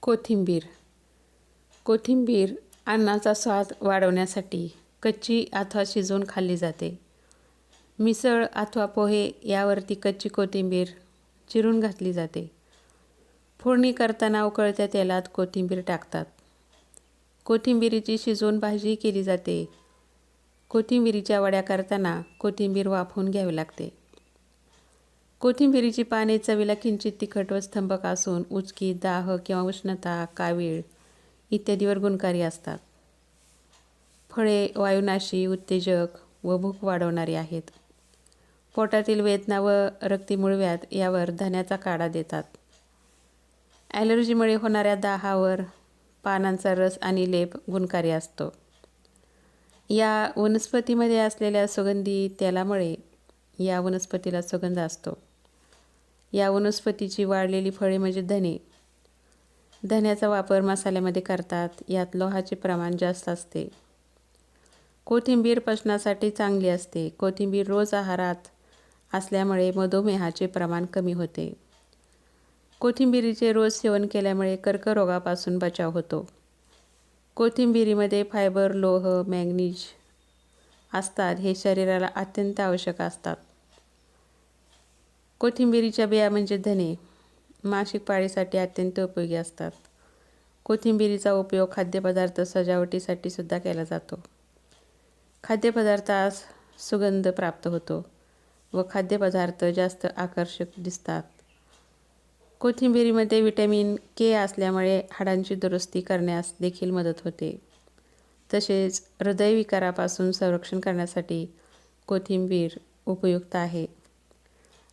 कोथिंबीर कोथिंबीर अन्नाचा स्वाद वाढवण्यासाठी कच्ची अथवा शिजवून खाल्ली जाते. मिसळ अथवा पोहे यावरती कच्ची कोथिंबीर चिरून घातली जाते. फोडणी करताना उकळत्या तेलात कोथिंबीर टाकतात. कोथिंबीरीची शिजवून भाजी केली जाते. कोथिंबीरीच्या वड्या करताना कोथिंबीर वाफवून घ्यावी लागते. कोथिंबीरीची पाने चवीला किंचित तिखट व स्तंभक असून उचकी, दाह किंवा उष्णता, कावीळ इत्यादीवर गुणकारी असतात. फळे वायुनाशी, उत्तेजक व भूक वाढवणारी आहेत. पोटातील वेदना व रक्तीमुळव्याध यावर धण्याचा काढा देतात. ॲलर्जीमुळे होणाऱ्या दाहावर पानांचा रस आणि लेप गुणकारी असतो. या वनस्पतीमध्ये असलेल्या सुगंधी तेलामुळे या वनस्पतीला सुगंध असतो. या वनस्पतीची वाळलेली फळे म्हणजे धने. धन्याचा वापर मसाल्यामध्ये करतात. यात लोहाचे प्रमाण जास्त असते. कोथिंबीर पचनासाठी चांगली असते. कोथिंबीर रोज आहारात असल्यामुळे मधुमेहाचे प्रमाण कमी होते. कोथिंबीरीचे रोज सेवन केल्यामुळे कर्करोगापासून बचाव होतो. कोथिंबीरीमध्ये फायबर, लोह, मॅंगनीज असतात. हे शरीराला अत्यंत आवश्यक असतात. कोथिंबीरीच्या बिया म्हणजे धने मासिक पाळीसाठी अत्यंत उपयोगी असतात. कोथिंबीरीचा उपयोग खाद्यपदार्थ सजावटीसाठी सुद्धा केला जातो. खाद्यपदार्थास सुगंध प्राप्त होतो व खाद्यपदार्थ जास्त आकर्षक दिसतात. कोथिंबीरीमध्ये व्हिटॅमिन के असल्यामुळे हाडांची दुरुस्ती करण्यास देखील मदत होते. तसेच हृदयविकारापासून संरक्षण करण्यासाठी कोथिंबीर उपयुक्त आहे.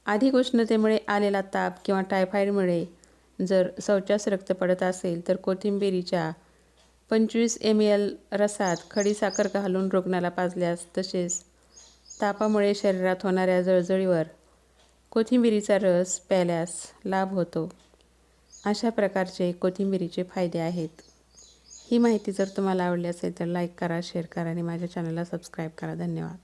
अधिक उष्णतेमुळे आलेला ताप किंवा टायफॉइडमुळे जर शौचास रक्त पडत असेल तर कोथिंबीरीच्या 25 ml रसात खडीसाखर घालून रुग्णाला पाजल्यास, तसेच तापामुळे शरीरात होणाऱ्या जळजळीवर कोथिंबीरीचा रस प्यायल्यास लाभ होतो. अशा प्रकारचे कोथिंबीरीचे फायदे आहेत. ही माहिती जर तुम्हाला आवडली असेल तर लाईक करा, शेअर करा आणि माझ्या चॅनलला सबस्क्राईब करा. धन्यवाद.